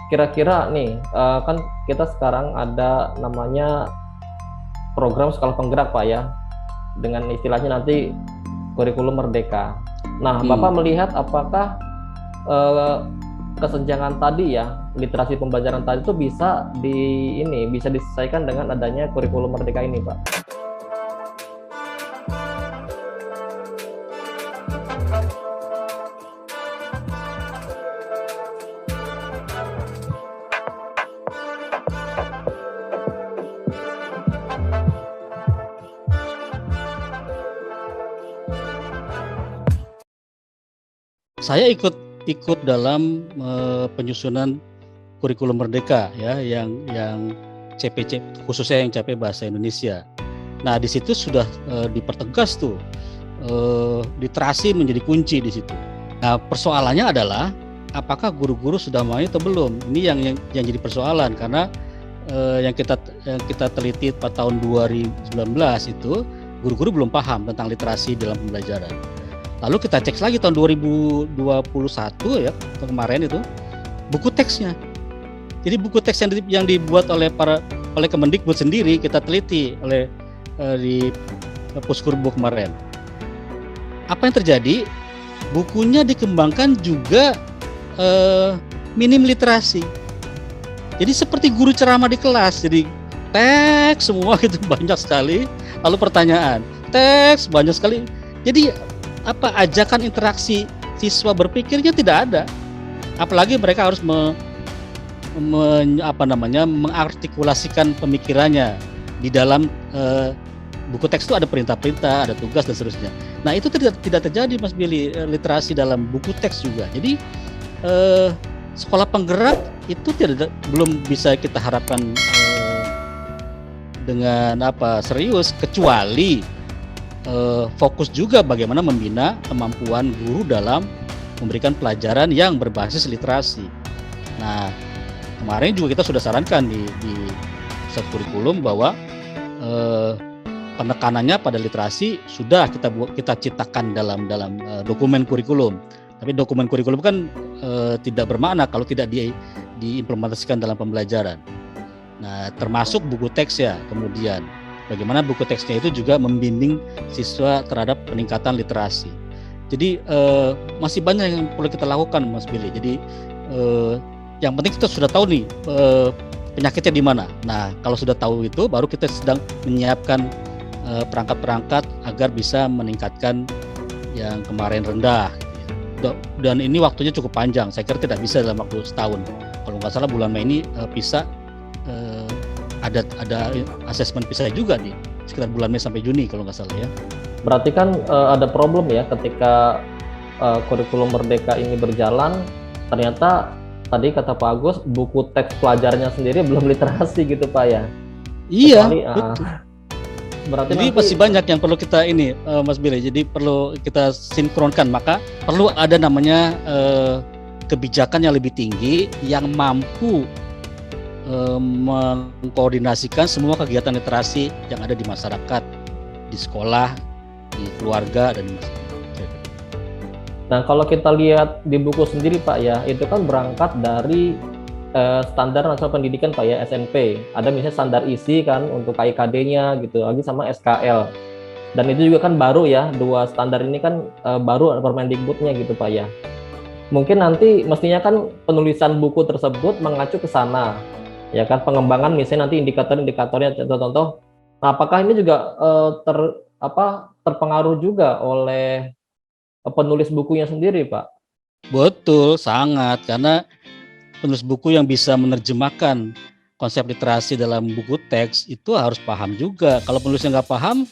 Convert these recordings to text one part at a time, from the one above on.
kira-kira nih, kan kita sekarang ada namanya program sekolah penggerak Pak ya, dengan istilahnya nanti kurikulum merdeka. Nah, Bapak melihat apakah eh, kesenjangan tadi ya, literasi pembelajaran tadi itu bisa diselesaikan dengan adanya kurikulum merdeka ini, Pak? Saya ikut dalam penyusunan kurikulum merdeka ya, yang CPC, khususnya yang CP Bahasa Indonesia. Nah, di situ sudah dipertegas tuh literasi menjadi kunci di situ. Nah, persoalannya adalah apakah guru-guru sudah mau atau belum? Ini yang jadi persoalan, karena yang kita teliti pada tahun 2019 itu guru-guru belum paham tentang literasi dalam pembelajaran. Lalu kita cek lagi tahun 2021 ya, kemarin itu buku teksnya. Jadi buku teks yang dibuat oleh Kemendikbud sendiri kita teliti di Puskurbo kemarin. Apa yang terjadi? Bukunya dikembangkan juga minim literasi. Jadi seperti guru ceramah di kelas. Jadi teks semua gitu banyak sekali. Lalu pertanyaan, teks banyak sekali. Jadi ajakan interaksi siswa berpikirnya tidak ada. Apalagi mereka harus mengartikulasikan pemikirannya di dalam buku teks itu ada perintah-perintah, ada tugas dan seterusnya. Nah, itu tidak terjadi, Mas Billy, literasi dalam buku teks juga. Jadi sekolah penggerak itu belum bisa kita harapkan dengan serius, kecuali fokus juga bagaimana membina kemampuan guru dalam memberikan pelajaran yang berbasis literasi. Nah, kemarin juga kita sudah sarankan di pusat kurikulum bahwa penekanannya pada literasi sudah kita ciptakan dalam dokumen kurikulum. Tapi dokumen kurikulum kan tidak bermakna kalau tidak diimplementasikan dalam pembelajaran. Nah, termasuk buku teks ya. Kemudian bagaimana buku teksnya itu juga membimbing siswa terhadap peningkatan literasi. Jadi masih banyak yang perlu kita lakukan, Mas Billy. Jadi yang penting kita sudah tahu nih penyakitnya di mana. Nah, kalau sudah tahu itu, baru kita sedang menyiapkan perangkat-perangkat agar bisa meningkatkan yang kemarin rendah. Dan ini waktunya cukup panjang. Saya kira tidak bisa dalam waktu setahun. Kalau nggak salah bulan Mei ini PISA ada asesmen PISA juga nih, sekitar bulan Mei sampai Juni kalau nggak salah ya. Berarti kan ada problem ya ketika kurikulum merdeka ini berjalan, ternyata tadi kata Pak Agus, buku teks pelajarannya sendiri belum literasi gitu Pak ya. Iya. Berarti jadi masih banyak yang perlu kita Mas Billy. Jadi perlu kita sinkronkan. Maka perlu ada namanya kebijakan yang lebih tinggi yang mampu mengkoordinasikan semua kegiatan literasi yang ada di masyarakat, di sekolah, di keluarga, dan di masyarakat. Nah, kalau kita lihat di buku sendiri Pak ya, itu kan berangkat dari standar nasional pendidikan Pak ya, SMP. Ada misalnya standar isi kan untuk KIKD-nya gitu, lagi sama SKL. Dan itu juga kan baru ya, dua standar ini kan baru Permendikbudnya gitu Pak ya. Mungkin nanti mestinya kan penulisan buku tersebut mengacu ke sana. Ya kan, pengembangan misalnya nanti indikator-indikatornya, contoh-contoh. Nah, apakah ini juga terpengaruh juga oleh penulis bukunya sendiri, Pak? Betul, sangat, karena penulis buku yang bisa menerjemahkan konsep literasi dalam buku teks itu harus paham juga. Kalau penulisnya nggak paham,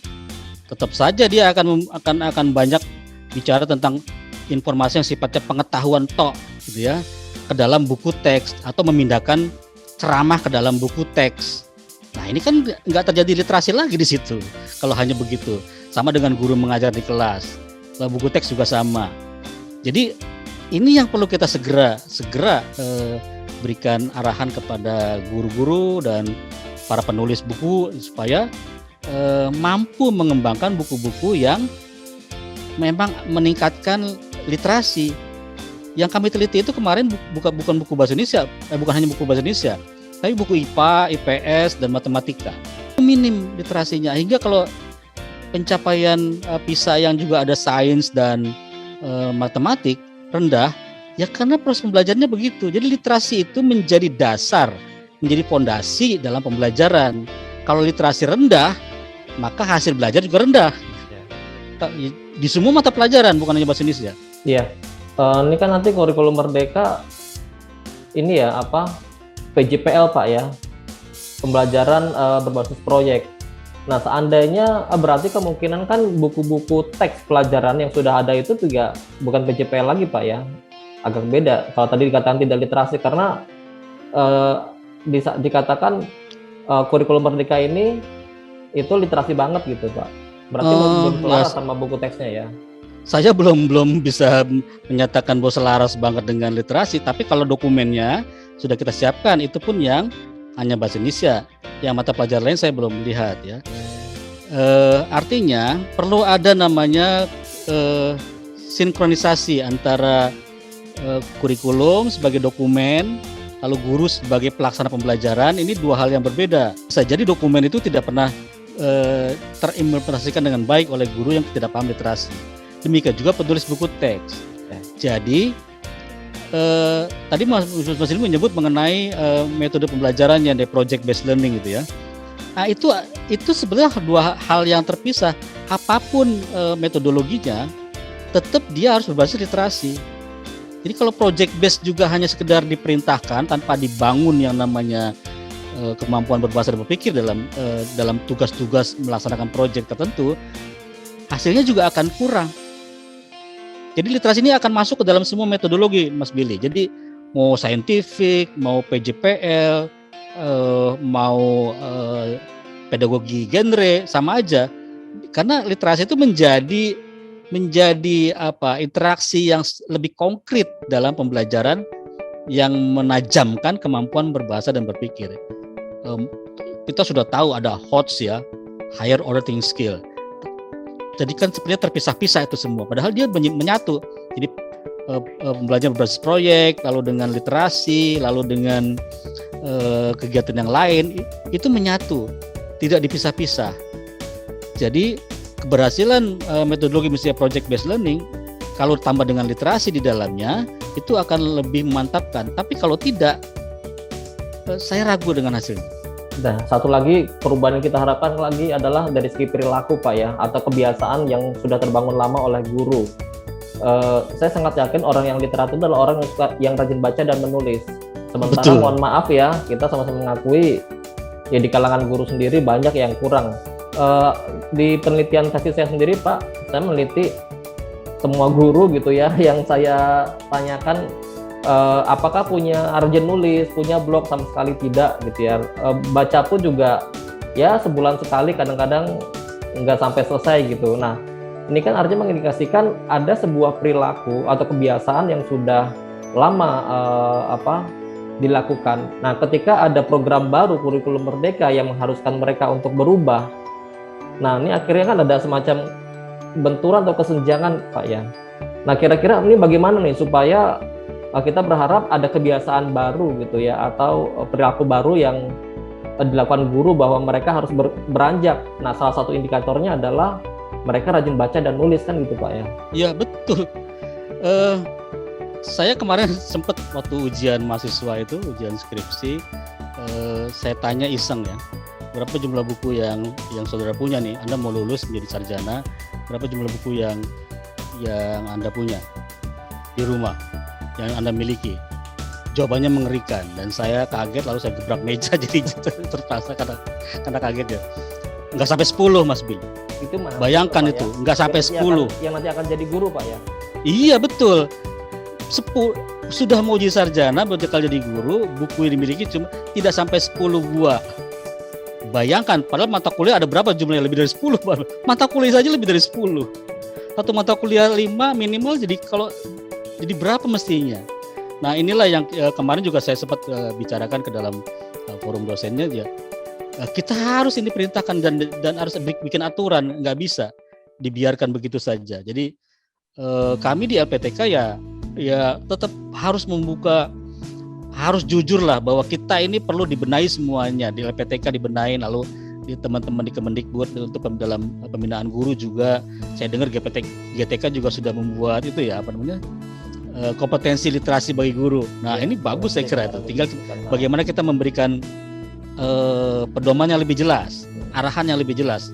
tetap saja dia akan banyak bicara tentang informasi yang sifatnya pengetahuan tok, gitu ya, ke dalam buku teks atau memindahkan ceramah ke dalam buku teks. Nah, ini kan nggak terjadi literasi lagi di situ kalau hanya begitu. Sama dengan guru mengajar di kelas. Kalau buku teks juga sama. Jadi ini yang perlu kita segera berikan arahan kepada guru-guru dan para penulis buku supaya mampu mengembangkan buku-buku yang memang meningkatkan literasi. Yang kami teliti itu kemarin bukan buku bahasa Indonesia, bukan hanya buku bahasa Indonesia, tapi buku IPA, IPS, dan matematika. Minim literasinya, hingga kalau pencapaian PISA yang juga ada sains dan matematik rendah, ya karena proses pembelajarannya begitu. Jadi literasi itu menjadi dasar, menjadi fondasi dalam pembelajaran. Kalau literasi rendah, maka hasil belajar juga rendah. Di semua mata pelajaran, bukan hanya bahasa Indonesia. Iya. Ini kan nanti kurikulum merdeka ini ya PJPL Pak ya, pembelajaran berbasis proyek. Nah seandainya berarti kemungkinan kan buku-buku teks pelajaran yang sudah ada itu juga bukan PJPL lagi Pak ya, agak beda. Kalau tadi dikatakan tidak literasi karena dikatakan kurikulum merdeka ini itu literasi banget gitu Pak. Berarti belum selaras sama buku teksnya ya. Saya belum bisa menyatakan bahwa selaras banget dengan literasi, tapi kalau dokumennya sudah kita siapkan, itu pun yang hanya bahasa Indonesia. Yang mata pelajaran lain saya belum melihat ya. Artinya perlu ada namanya sinkronisasi antara kurikulum sebagai dokumen, lalu guru sebagai pelaksana pembelajaran. Ini dua hal yang berbeda. Bisa jadi dokumen itu tidak pernah terimplementasikan dengan baik oleh guru yang tidak paham literasi. Demikian juga penulis buku teks. Jadi tadi Mas Ilmu menyebut mengenai metode pembelajarannya dari project based learning gitu ya. Nah, itu sebenarnya dua hal yang terpisah. Apapun metodologinya, tetap dia harus berbasis literasi. Jadi kalau project based juga hanya sekedar diperintahkan tanpa dibangun yang namanya kemampuan berbahasa dan berpikir dalam tugas-tugas melaksanakan proyek tertentu, hasilnya juga akan kurang. Jadi literasi ini akan masuk ke dalam semua metodologi, Mas Billy. Jadi mau scientific, mau PJPL, mau pedagogi genre, sama aja. Karena literasi itu menjadi interaksi yang lebih konkret dalam pembelajaran yang menajamkan kemampuan berbahasa dan berpikir. Kita sudah tahu ada HOTS ya, higher order thinking skill. Jadi kan sebenarnya terpisah-pisah itu semua, padahal dia menyatu. Jadi pembelajaran berbasis proyek, lalu dengan literasi, lalu dengan kegiatan yang lain, itu menyatu, tidak dipisah-pisah. Jadi keberhasilan metodologi misalnya project based learning, kalau tambah dengan literasi di dalamnya, itu akan lebih memantapkan. Tapi kalau tidak, saya ragu dengan hasilnya. Nah, satu lagi perubahan yang kita harapkan lagi adalah dari segi perilaku Pak ya, atau kebiasaan yang sudah terbangun lama oleh guru. Saya sangat yakin orang yang literat itu adalah orang yang rajin baca dan menulis. Sementara Betul. mohon maaf ya, kita sama-sama mengakui ya di kalangan guru sendiri banyak yang kurang. Di penelitian versi saya sendiri Pak, saya meneliti semua guru gitu ya yang saya tanyakan apakah punya urgent nulis, punya blog, sama sekali tidak gitu ya. Baca pun juga ya sebulan sekali, kadang-kadang nggak sampai selesai gitu. Nah ini kan artinya mengindikasikan ada sebuah perilaku atau kebiasaan yang sudah lama dilakukan. Nah ketika ada program baru kurikulum merdeka yang mengharuskan mereka untuk berubah, nah ini akhirnya kan ada semacam benturan atau kesenjangan Pak ya. Nah kira-kira ini bagaimana nih supaya kita berharap ada kebiasaan baru gitu ya, atau perilaku baru yang dilakukan guru bahwa mereka harus beranjak. Nah salah satu indikatornya adalah mereka rajin baca dan nulis kan gitu Pak ya. Iya betul. Saya kemarin sempat waktu ujian mahasiswa itu, ujian skripsi, saya tanya iseng ya, berapa jumlah buku yang saudara punya nih, Anda mau lulus menjadi sarjana, berapa jumlah buku yang Anda punya di rumah, yang Anda miliki? Jawabannya mengerikan dan saya kaget, lalu saya gebrak meja jadi terpaksa karena kaget ya. Nggak sampai 10 Mas Bil. Itu mana? Bayangkan itu, ya? nggak sampai 10. Yang nanti akan jadi guru Pak ya? Iya betul. Sudah mau jadi sarjana, bakal jadi guru, buku yang dimiliki cuma tidak sampai 10 buah. Bayangkan, padahal mata kuliah ada berapa jumlahnya, lebih dari 10. Mata kuliah saja lebih dari 10. Satu mata kuliah 5 minimal, jadi berapa mestinya? Nah inilah yang kemarin juga saya sempat bicarakan ke dalam forum dosennya ya. Kita harus ini perintahkan dan harus bikin aturan, nggak bisa dibiarkan begitu saja. Jadi kami di LPTK ya tetap harus harus jujur lah bahwa kita ini perlu dibenahi semuanya, di LPTK dibenahi, lalu di teman-teman di Kemendikbud untuk dalam pembinaan guru juga. Saya dengar GTK juga sudah membuat itu ya, kompetensi literasi bagi guru. Nah, ini bagus saya kira itu. Tinggal bagaimana kita memberikan pedoman yang lebih jelas, arahan yang lebih jelas.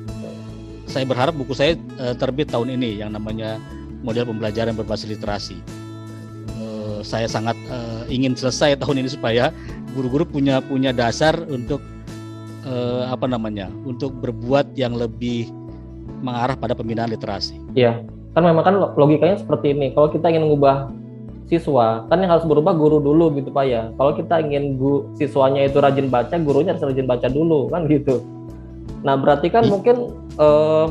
Saya berharap buku saya terbit tahun ini yang namanya Model Pembelajaran Berbasis Literasi. Saya sangat ingin selesai tahun ini supaya guru-guru punya dasar untuk untuk berbuat yang lebih mengarah pada pembinaan literasi. Iya, kan memang kan logikanya seperti ini. Kalau kita ingin mengubah siswa, kan yang harus berubah guru dulu gitu Pak ya. Kalau kita ingin siswanya itu rajin baca, gurunya harus rajin baca dulu kan gitu. Nah berarti kan mungkin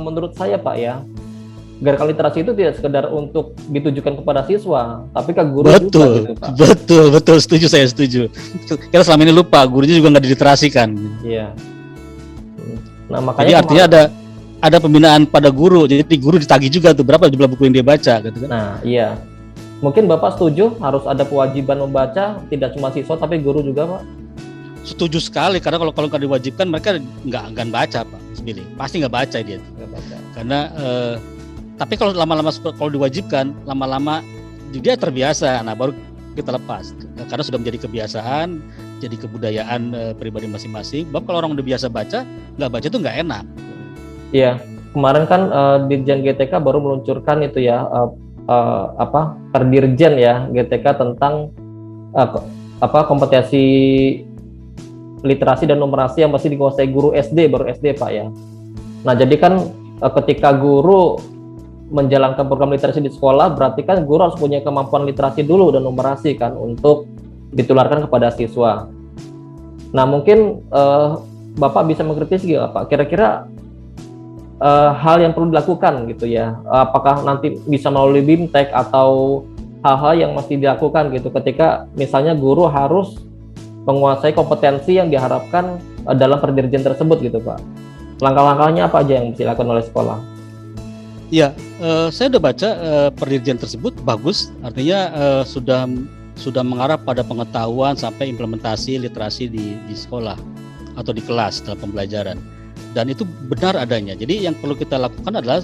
menurut saya Pak ya, gerakan literasi itu tidak sekedar untuk ditujukan kepada siswa, tapi ke guru juga gitu Pak. Betul, saya setuju. Kita selama ini lupa, gurunya juga nggak diliterasikan. Iya. Nah makanya jadi artinya ada pembinaan pada guru, jadi guru ditagih juga tuh berapa jumlah buku yang dia baca gitu kan. Nah iya. Mungkin Bapak setuju harus ada kewajiban membaca, tidak cuma siswa tapi guru juga Pak? Setuju sekali, karena kalau nggak diwajibkan mereka nggak akan baca Pak, pasti nggak baca dia. Nggak baca. Karena tapi kalau lama-lama kalau diwajibkan, lama-lama dia terbiasa, nah baru kita lepas. Karena sudah menjadi kebiasaan, jadi kebudayaan pribadi masing-masing. Sebab kalau orang udah biasa baca, nggak baca itu nggak enak. Iya, kemarin kan Dirjen GTK baru meluncurkan itu ya, Perdirjen ya GTK tentang kompetensi literasi dan numerasi yang mesti dikuasai guru SD, baru SD Pak ya. Nah jadi kan ketika guru menjalankan program literasi di sekolah, berarti kan guru harus punya kemampuan literasi dulu dan numerasi kan untuk ditularkan kepada siswa. Nah mungkin Bapak bisa mengkritisi nggak Pak? Kira-kira hal yang perlu dilakukan gitu ya? Apakah nanti bisa melalui BIMTEK atau hal-hal yang mesti dilakukan gitu ketika misalnya guru harus menguasai kompetensi yang diharapkan dalam perdirjen tersebut gitu Pak? Langkah-langkahnya apa aja yang mesti dilakukan oleh sekolah? Ya, saya udah baca perdirjen tersebut bagus, artinya sudah mengarah pada pengetahuan sampai implementasi literasi di sekolah atau di kelas dalam pembelajaran, dan itu benar adanya. Jadi yang perlu kita lakukan adalah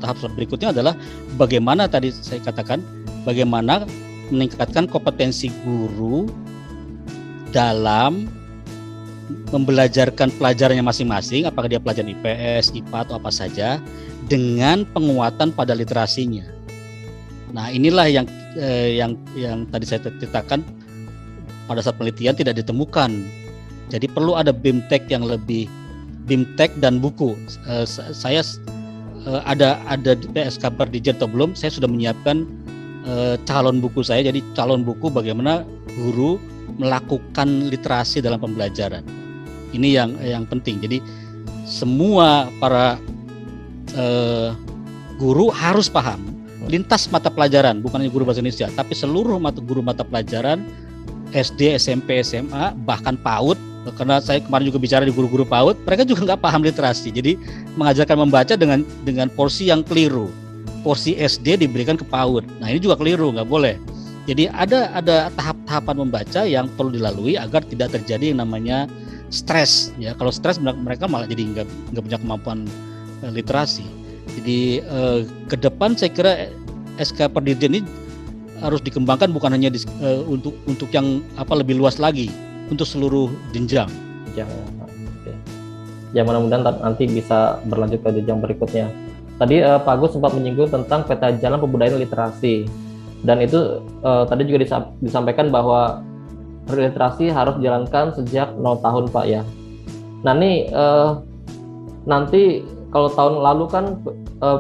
tahap berikutnya adalah bagaimana tadi saya katakan, bagaimana meningkatkan kompetensi guru dalam membelajarkan pelajarannya masing-masing, apakah dia pelajaran IPS, IPA atau apa saja, dengan penguatan pada literasinya. Nah, inilah yang tadi saya ceritakan, pada saat penelitian tidak ditemukan. Jadi perlu ada BIMTEK yang lebih, BIMTEK dan buku. Saya ada di PSK Perdirjen atau belum, saya sudah menyiapkan calon buku saya. Jadi calon buku bagaimana guru melakukan literasi dalam pembelajaran. Ini yang penting. Jadi semua para guru harus paham lintas mata pelajaran, bukan hanya guru bahasa Indonesia, tapi seluruh guru mata pelajaran SD, SMP, SMA, bahkan PAUD. Karena saya kemarin juga bicara di guru-guru PAUD, mereka juga nggak paham literasi. Jadi mengajarkan membaca dengan porsi yang keliru. Porsi SD diberikan ke PAUD. Nah ini juga keliru, nggak boleh. Jadi ada tahap-tahapan membaca yang perlu dilalui agar tidak terjadi yang namanya stres. Ya, kalau stres mereka malah jadi nggak punya kemampuan literasi. Jadi ke depan saya kira SK Perdirjen ini harus dikembangkan bukan hanya untuk yang lebih luas lagi, untuk seluruh jenjang. Ya mudah-mudahan nanti bisa berlanjut ke jenjang berikutnya. Tadi Pak Agus sempat menyinggung tentang peta jalan pembudayaan literasi, dan itu tadi juga disampaikan bahwa literasi harus dijalankan sejak 0 tahun Pak ya. Nah ini nanti kalau tahun lalu kan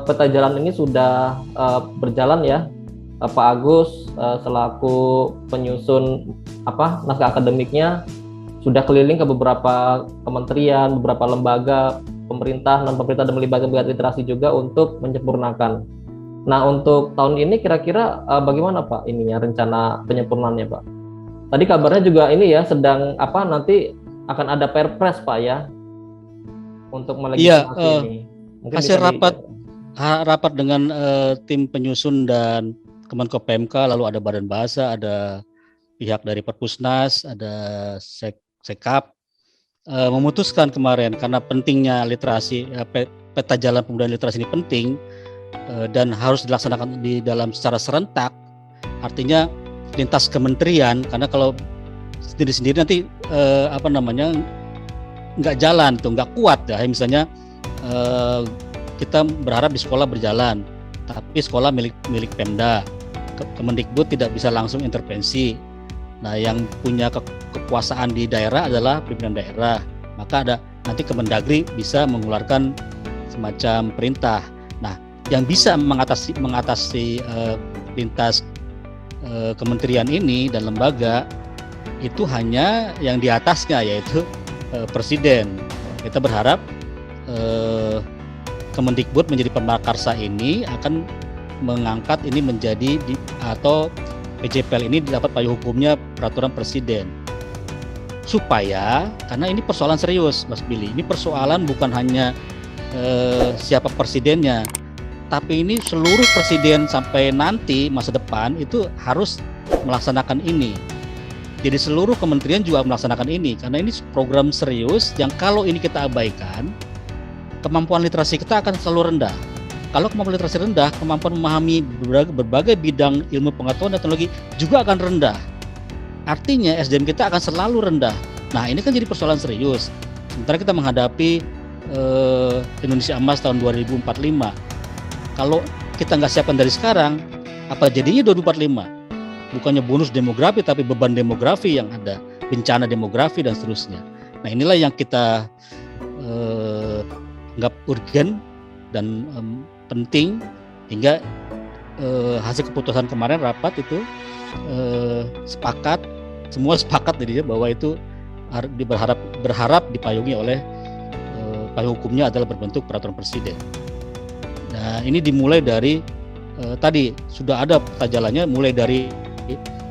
peta jalan ini sudah berjalan ya, Pak Agus selaku penyusun naskah akademiknya sudah keliling ke beberapa kementerian, beberapa lembaga pemerintah, non pemerintah, dan melibatkan literasi juga untuk menyempurnakan. Nah untuk tahun ini kira-kira bagaimana Pak ininya rencana penyempurnaannya Pak? Tadi kabarnya juga ini ya sedang nanti akan ada perpres Pak ya untuk melegislasi ini. Mungkin rapat dengan tim penyusun dan Kemenko PMK, lalu ada Badan Bahasa, ada pihak dari Perpusnas, ada Sekap, memutuskan kemarin karena pentingnya literasi, peta jalan pembudayaan literasi ini penting dan harus dilaksanakan di dalam secara serentak, artinya lintas kementerian, karena kalau sendiri-sendiri nanti nggak jalan tuh, nggak kuat ya. Misalnya kita berharap di sekolah berjalan, tapi sekolah milik Pemda, Kemendikbud tidak bisa langsung intervensi. Nah, yang punya kekuasaan di daerah adalah pimpinan daerah. Maka ada nanti Kemendagri bisa mengeluarkan semacam perintah. Nah, yang bisa mengatasi lintas kementerian ini dan lembaga itu hanya yang di atasnya, yaitu Presiden. Kita berharap Kemendikbud menjadi pemakarsa ini akan mengangkat ini menjadi atau PJPL ini dapat payung hukumnya peraturan Presiden, supaya, karena ini persoalan serius Mas Billy, ini persoalan bukan hanya siapa presidennya, tapi ini seluruh presiden sampai nanti masa depan itu harus melaksanakan ini. Jadi seluruh kementerian juga melaksanakan ini, karena ini program serius yang kalau ini kita abaikan, kemampuan literasi kita akan selalu rendah. Kalau kemampuan literasi rendah, kemampuan memahami berbagai bidang ilmu pengetahuan dan teknologi juga akan rendah. Artinya SDM kita akan selalu rendah. Nah, ini kan jadi persoalan serius. Sementara kita menghadapi Indonesia Emas tahun 2045. Kalau kita nggak siapkan dari sekarang, apa jadinya 2045? Bukannya bonus demografi, tapi beban demografi yang ada, bencana demografi dan seterusnya. Nah, inilah yang kita anggap urgen dan penting, hingga hasil keputusan kemarin rapat itu semua sepakat jadinya bahwa itu berharap dipayungi oleh payung hukumnya adalah berbentuk peraturan Presiden. Nah, ini dimulai dari tadi sudah ada peta jalannya, mulai dari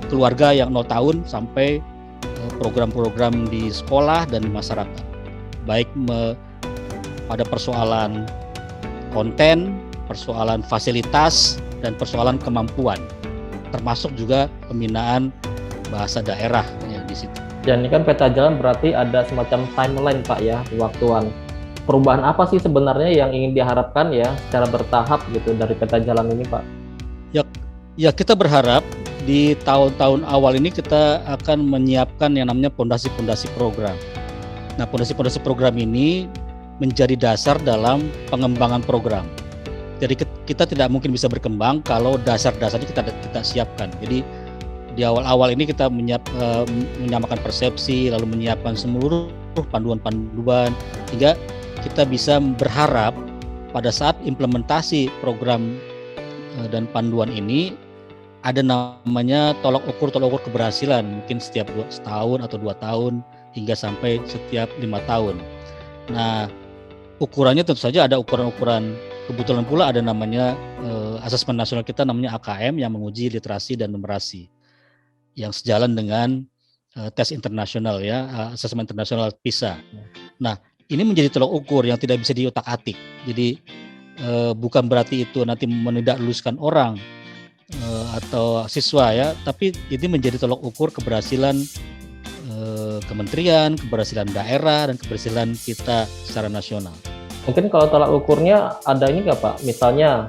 keluarga yang 0 tahun sampai program-program di sekolah dan di masyarakat, baik pada persoalan konten, persoalan fasilitas, dan persoalan kemampuan, termasuk juga pembinaan bahasa daerah ya, di situ. Dan ini kan peta jalan berarti ada semacam timeline Pak ya, waktuan. Perubahan apa sih sebenarnya yang ingin diharapkan ya secara bertahap gitu dari peta jalan ini Pak? Ya kita berharap di tahun-tahun awal ini kita akan menyiapkan yang namanya pondasi-pondasi program. Nah, pondasi-pondasi program ini menjadi dasar dalam pengembangan program. Jadi kita tidak mungkin bisa berkembang kalau dasar-dasarnya kita siapkan. Jadi di awal-awal ini kita menyamakan persepsi, lalu menyiapkan seluruh panduan-panduan, hingga kita bisa berharap pada saat implementasi program dan panduan ini ada namanya tolok ukur keberhasilan, mungkin setiap setahun atau 2 tahun hingga sampai setiap 5 tahun. Nah, ukurannya tentu saja ada ukuran-ukuran. Kebetulan pula ada namanya asesmen nasional kita namanya AKM yang menguji literasi dan numerasi, yang sejalan dengan tes internasional ya, asesmen internasional PISA. Nah, ini menjadi tolok ukur yang tidak bisa diutak-atik. Jadi bukan berarti itu nanti menidakluluskan orang atau siswa ya, tapi ini menjadi tolok ukur keberhasilan kementerian, keberhasilan daerah, dan keberhasilan kita secara nasional. Mungkin kalau tolak ukurnya ada ini nggak Pak? Misalnya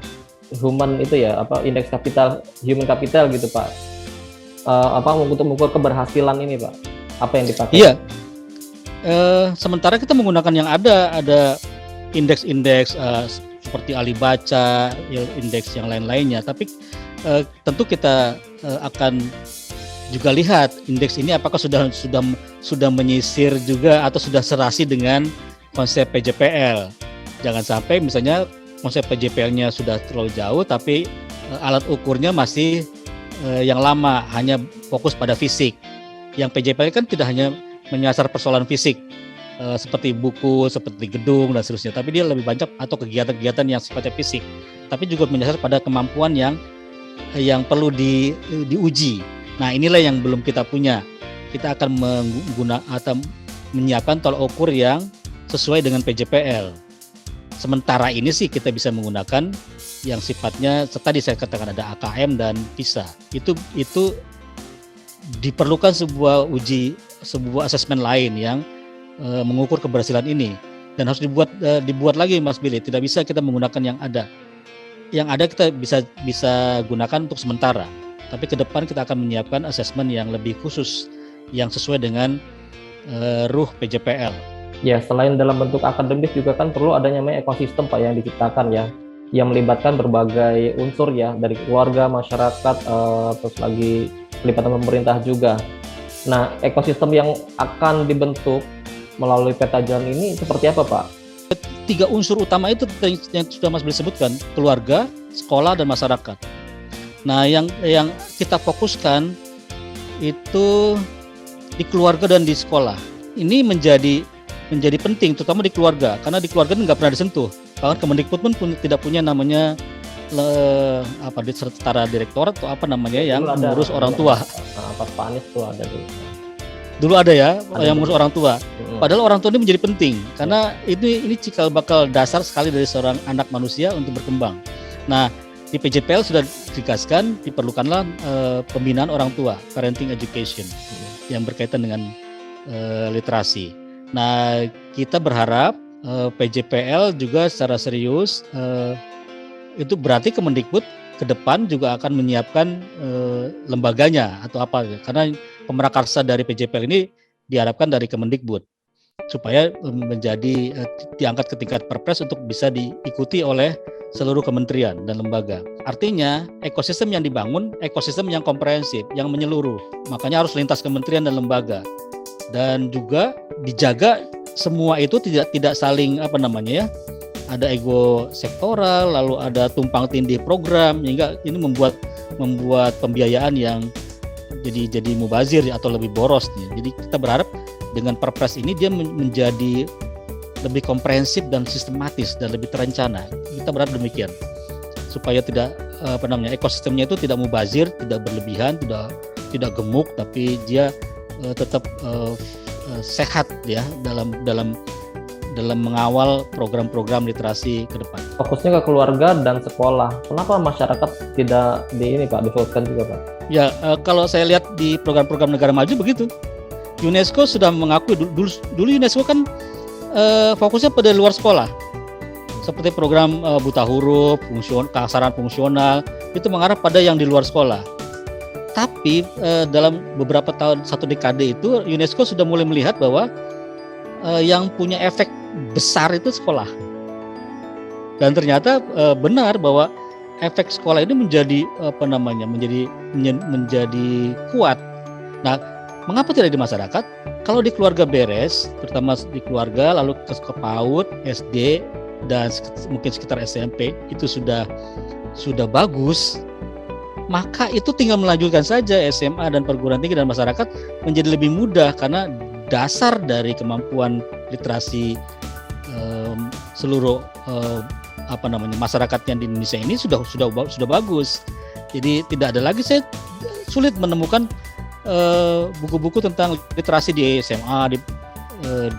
human itu ya, indeks kapital, human capital gitu Pak. Untuk mengukur keberhasilan ini Pak, apa yang dipakai? Iya. Sementara kita menggunakan yang ada indeks-indeks seperti Alibaca, indeks yang lain-lainnya, tapi tentu kita akan juga lihat indeks ini apakah sudah menyisir juga atau sudah serasi dengan konsep PJPL. Jangan sampai misalnya konsep PJPL-nya sudah terlalu jauh, tapi alat ukurnya masih yang lama, hanya fokus pada fisik. Yang PJPL kan tidak hanya menyasar persoalan fisik seperti buku, seperti gedung dan seterusnya, tapi dia lebih banyak atau kegiatan-kegiatan yang sifatnya fisik, tapi juga menyasar pada kemampuan yang perlu diuji. Nah, inilah yang belum kita punya. Kita akan menyiapkan tolak ukur yang sesuai dengan PJPL, sementara ini sih kita bisa menggunakan yang sifatnya tadi saya katakan ada AKM dan PISA. Itu diperlukan sebuah asesmen lain yang mengukur keberhasilan ini, dan harus dibuat lagi Mas Billy. Tidak bisa kita menggunakan yang ada. Yang ada kita bisa gunakan untuk sementara. Tapi ke depan kita akan menyiapkan asesmen yang lebih khusus yang sesuai dengan ruh PJPL. Ya, selain dalam bentuk akademis juga kan perlu adanya namanya ekosistem Pak yang diciptakan ya, yang melibatkan berbagai unsur ya, dari keluarga, masyarakat, terus lagi pelibatan pemerintah juga. Nah, ekosistem yang akan dibentuk melalui peta jalan ini seperti apa Pak? 3 unsur utama itu yang sudah Mas Billy sebutkan, keluarga, sekolah, dan masyarakat. Nah, yang kita fokuskan itu di keluarga dan di sekolah. Ini menjadi penting, terutama di keluarga, karena di keluarga nggak pernah disentuh. Bahkan Kemendikbud pun tidak punya namanya setara direktorat atau apa namanya yang mengurus orang tua. Pak Anies tuh ada dulu ada ya, yang mengurus orang tua. Padahal orang tua ini menjadi penting karena ini cikal bakal dasar sekali dari seorang anak manusia untuk berkembang. Nah, di PJPL sudah ditegaskan diperlukanlah pembinaan orang tua, parenting education, yang berkaitan dengan literasi. Nah, kita berharap PJPL juga secara serius, itu berarti Kemendikbud ke depan juga akan menyiapkan lembaganya atau apa, karena pemrakarsa dari PJPL ini diharapkan dari Kemendikbud supaya menjadi diangkat ke tingkat perpres untuk bisa diikuti oleh seluruh kementerian dan lembaga. Artinya ekosistem yang dibangun, ekosistem yang komprehensif, yang menyeluruh. Makanya harus lintas kementerian dan lembaga. Dan juga dijaga semua itu tidak saling ada ego sektoral, lalu ada tumpang tindih program, sehingga ini membuat pembiayaan yang jadi mubazir atau lebih boros nih. Jadi kita berharap dengan perpres ini dia menjadi lebih komprehensif dan sistematis dan lebih terencana. Kita berharap demikian supaya tidak ekosistemnya itu tidak mubazir, tidak berlebihan, tidak gemuk, tapi dia tetap sehat ya dalam mengawal program-program literasi ke depan. Fokusnya ke keluarga dan sekolah. Kenapa masyarakat tidak difokuskan juga Pak? Ya, kalau saya lihat di program-program negara maju begitu. UNESCO sudah mengakui dulu UNESCO kan fokusnya pada luar sekolah. Seperti program buta huruf, keaksaraan fungsional, itu mengarah pada yang di luar sekolah. Tapi dalam beberapa tahun, 1 dekade itu UNESCO sudah mulai melihat bahwa yang punya efek besar itu sekolah. Dan ternyata benar bahwa efek sekolah ini menjadi kuat. Nah, mengapa tidak di masyarakat? Kalau di keluarga beres, terutama di keluarga, lalu ke PAUD, SD, dan mungkin sekitar SMP itu sudah bagus, maka itu tinggal melanjutkan saja SMA dan perguruan tinggi dan masyarakat menjadi lebih mudah karena dasar dari kemampuan literasi seluruh masyarakatnya di Indonesia ini sudah bagus. Jadi tidak ada lagi, saya sulit menemukan buku-buku tentang literasi di SMA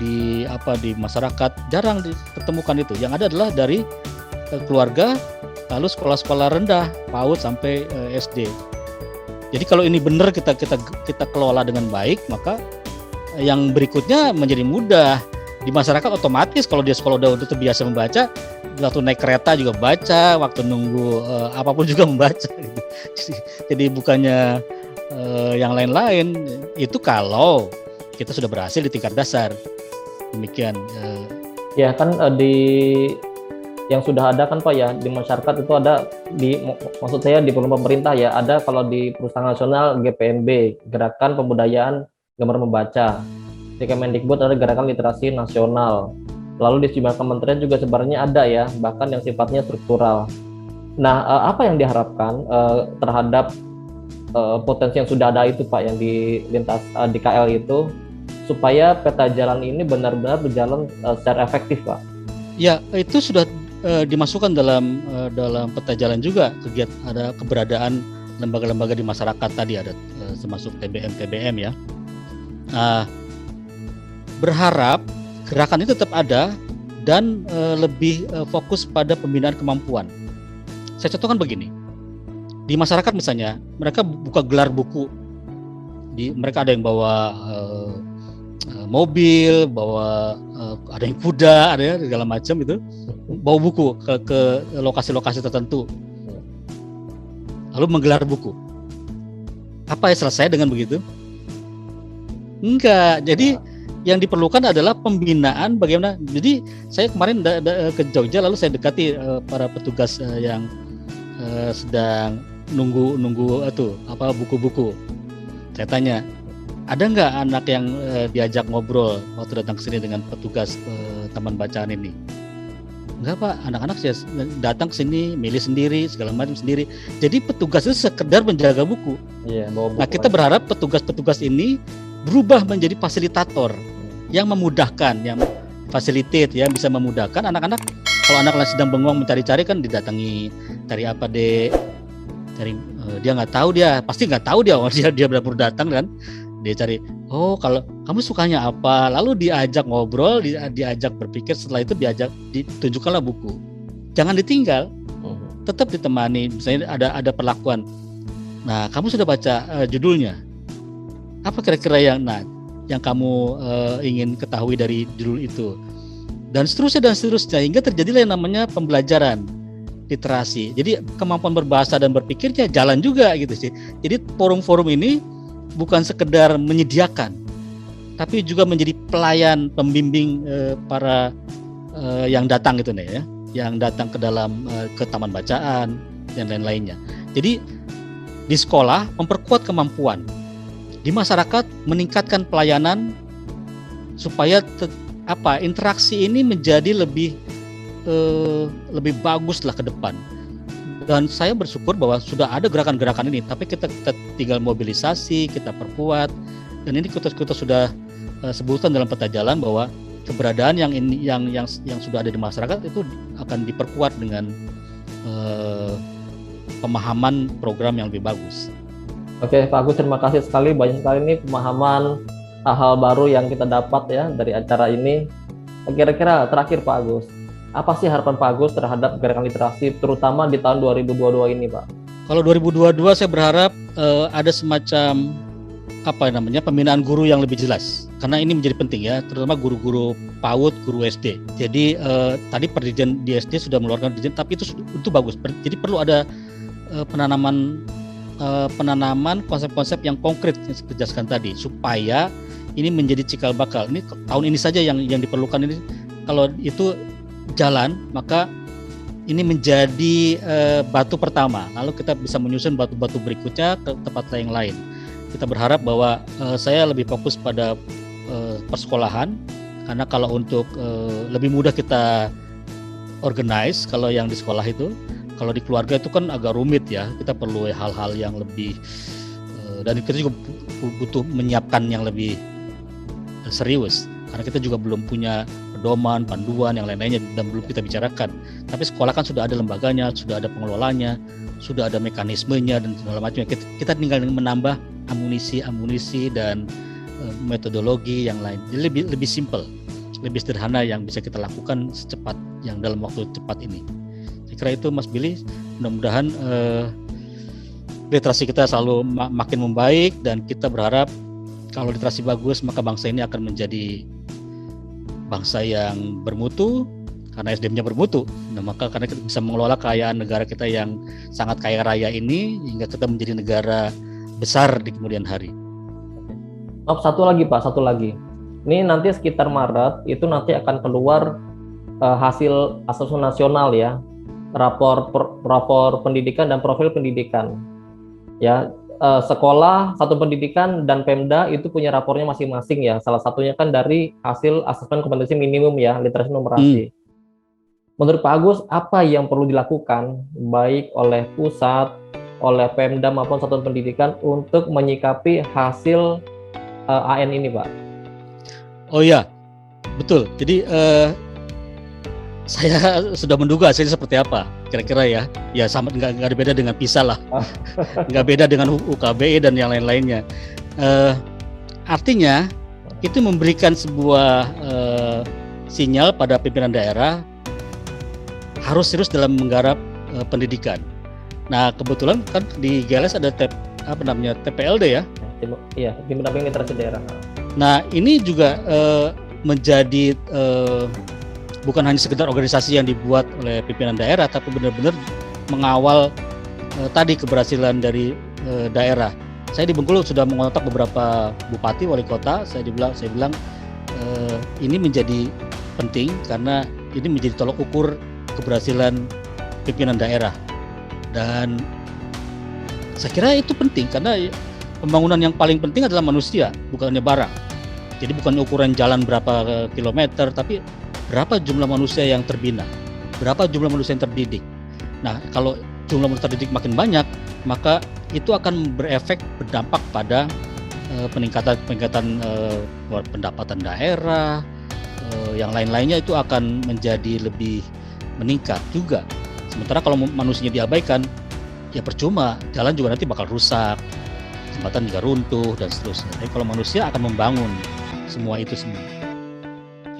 di masyarakat, jarang ditemukan itu. Yang ada adalah dari keluarga, lalu sekolah-sekolah rendah, PAUD sampai SD. Jadi kalau ini benar kita kelola dengan baik, maka yang berikutnya menjadi mudah. Di masyarakat otomatis kalau dia sekolah udah terbiasa membaca, waktu naik kereta juga baca, waktu nunggu apapun juga membaca. Jadi bukannya yang lain-lain, itu kalau kita sudah berhasil di tingkat dasar. Demikian. Ya kan yang sudah ada kan Pak ya, di masyarakat itu ada maksud saya di pemerintah ya, ada kalau di perusahaan nasional GPMB, Gerakan Pembudayaan Gemar Membaca. Di Kemendikbud ada Gerakan Literasi Nasional. Lalu di sejumlah kementerian juga sebenarnya ada ya, bahkan yang sifatnya struktural. Nah, apa yang diharapkan terhadap potensi yang sudah ada itu Pak, yang di lintas di KL itu, supaya peta jalan ini benar-benar berjalan secara efektif Pak? Ya, itu sudah dimasukkan dalam peta jalan juga, ada keberadaan lembaga-lembaga di masyarakat tadi, ada termasuk TBM ya. Berharap gerakan itu tetap ada dan lebih fokus pada pembinaan kemampuan. Saya contohkan begini, di masyarakat misalnya mereka buka gelar buku, mereka ada yang bawa mobil, bawa ada yang kuda, ada ya segala macam itu, bawa buku ke lokasi-lokasi tertentu, lalu menggelar buku. Apa yang selesai dengan begitu? Enggak. Jadi yang diperlukan adalah pembinaan bagaimana. Jadi saya kemarin ke Jogja, lalu saya dekati para petugas yang sedang nunggu buku-buku. Saya tanya, ada nggak anak yang diajak ngobrol waktu datang ke sini dengan petugas taman bacaan ini? Enggak Pak, anak-anak saya datang ke sini milih sendiri, segala macam sendiri. Jadi petugas itu sekedar menjaga buku. Iya, bawa buku. Nah, kita berharap petugas-petugas ini berubah menjadi fasilitator yang memudahkan, yang facilitate, ya, bisa memudahkan anak-anak. Kalau anak-anak sedang bengong mencari-cari kan didatangi, cari apa dek, cari dia nggak tahu, dia pasti nggak tahu dia baru datang kan, dia cari, oh kalau kamu sukanya apa, lalu diajak ngobrol, diajak berpikir, setelah itu ditunjukkanlah buku, jangan ditinggal, tetap ditemani, misalnya ada perlakuan. Nah, kamu sudah baca judulnya, apa kira-kira yang kamu ingin ketahui dari judul itu, dan seterusnya hingga terjadilah yang namanya pembelajaran literasi. Jadi kemampuan berbahasa dan berpikirnya jalan juga gitu sih. Jadi forum-forum ini bukan sekedar menyediakan, tapi juga menjadi pelayan pembimbing para yang datang gitu nih ya, yang datang ke taman bacaan dan lain-lainnya. Jadi di sekolah memperkuat kemampuan, di masyarakat meningkatkan pelayanan supaya interaksi ini menjadi lebih bagus lah ke depan. Dan saya bersyukur bahwa sudah ada gerakan-gerakan ini, tapi kita tinggal mobilisasi, kita perkuat, dan ini kita sudah sebutkan dalam peta jalan bahwa keberadaan yang sudah ada di masyarakat itu akan diperkuat dengan pemahaman program yang lebih bagus. Oke Pak Agus, terima kasih sekali, banyak sekali nih pemahaman hal-hal baru yang kita dapat ya dari acara ini. Kira-kira terakhir Pak Agus, apa sih harapan Pak Agus terhadap gerakan literasi terutama di tahun 2022 ini Pak? Kalau 2022 saya berharap ada semacam pembinaan guru yang lebih jelas, karena ini menjadi penting ya, terutama guru-guru PAUD, guru SD. Jadi tadi Perdirjen di SD sudah mengeluarkan dirjen, tapi itu bagus. Jadi perlu ada penanaman konsep-konsep yang konkret yang saya jelaskan tadi, supaya ini menjadi cikal bakal. Ini tahun ini saja yang diperlukan ini. Kalau itu jalan, maka ini menjadi batu pertama. Lalu kita bisa menyusun batu-batu berikutnya ke tempat yang lain. Kita berharap bahwa saya lebih fokus pada persekolahan, karena kalau untuk lebih mudah kita organize kalau yang di sekolah itu. Kalau di keluarga itu kan agak rumit ya, kita perlu hal-hal yang lebih dan kita juga butuh menyiapkan yang lebih serius, karena kita juga belum punya pedoman, panduan yang lain-lainnya dan belum kita bicarakan. Tapi sekolah kan sudah ada lembaganya, sudah ada pengelolanya, sudah ada mekanismenya dan segala macam. Kita tinggal menambah amunisi dan metodologi yang lain. Jadi lebih simple, lebih sederhana yang bisa kita lakukan secepat yang dalam waktu cepat ini. Saya kira itu Mas Billy, mudah-mudahan literasi kita selalu makin membaik, dan kita berharap kalau literasi bagus maka bangsa ini akan menjadi bangsa yang bermutu, karena SDM-nya bermutu. Nah, maka karena kita bisa mengelola kekayaan negara kita yang sangat kaya raya ini, hingga kita menjadi negara besar di kemudian hari. Satu lagi Pak, ini nanti sekitar Maret itu nanti akan keluar hasil asesmen nasional ya, rapor pendidikan dan profil pendidikan ya. Sekolah, satu pendidikan, dan Pemda itu punya rapornya masing-masing ya. Salah satunya kan dari hasil asesmen kompetensi minimum ya, literasi numerasi. Menurut Pak Agus, apa yang perlu dilakukan baik oleh pusat, oleh Pemda maupun satuan pendidikan untuk menyikapi hasil AN ini Pak? Oh iya, betul. Jadi saya sudah menduga hasilnya seperti apa kira-kira ya sama, nggak ada beda dengan PISA lah, nggak beda dengan UKBE dan yang lain-lainnya. Artinya itu memberikan sebuah sinyal pada pimpinan daerah harus serius dalam menggarap pendidikan. Nah, kebetulan kan di GLS ada TPLD ya. Iya, tim pendamping literasi daerah. Nah, ini juga menjadi bukan hanya sekedar organisasi yang dibuat oleh pimpinan daerah, tapi benar-benar mengawal tadi keberhasilan dari daerah. Saya di Bengkulu sudah mengontak beberapa bupati, wali kota. Saya bilang ini menjadi penting karena ini menjadi tolok ukur keberhasilan pimpinan daerah. Dan saya kira itu penting karena pembangunan yang paling penting adalah manusia, bukannya barang. Jadi bukan ukuran jalan berapa kilometer, tapi berapa jumlah manusia yang terbina, berapa jumlah manusia yang terdidik. Nah, kalau jumlah manusia terdidik makin banyak, maka itu akan berdampak pada peningkatan pendapatan daerah, yang lain-lainnya itu akan menjadi lebih meningkat juga. Sementara kalau manusianya diabaikan, ya percuma, jalan juga nanti bakal rusak, jembatan juga runtuh dan seterusnya. Tapi kalau manusia akan membangun semua itu semua.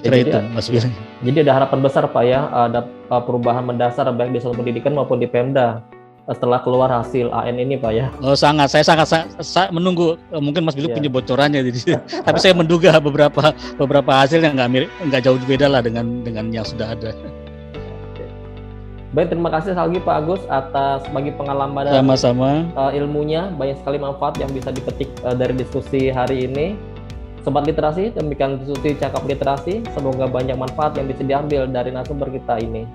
Kira itu, Mas Willy. Jadi ada harapan besar Pak ya, ada perubahan mendasar baik di satuan pendidikan maupun di Pemda setelah keluar hasil AN ini Pak ya. Oh sangat, saya sangat menunggu. Mungkin Mas Willy punya bocorannya, tapi saya menduga beberapa hasil yang nggak jauh beda lah dengan yang sudah ada. Baik, terima kasih sekali lagi Pak Agus atas bagi pengalaman dan sama-sama ilmunya. Banyak sekali manfaat yang bisa dipetik dari diskusi hari ini. Sobat Literasi, demikian diskusi Cakap Literasi. Semoga banyak manfaat yang bisa diambil dari narasumber kita ini.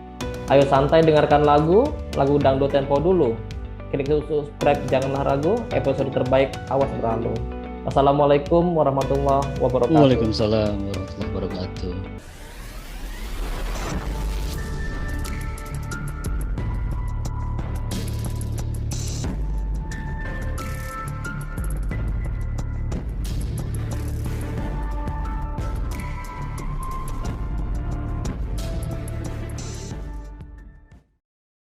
Ayo santai dengarkan lagu dangdut tempo dulu. Klik subscribe, janganlah ragu. Episode terbaik, awas berlalu. Wassalamualaikum warahmatullahi wabarakatuh. Waalaikumsalam warahmatullahi wabarakatuh.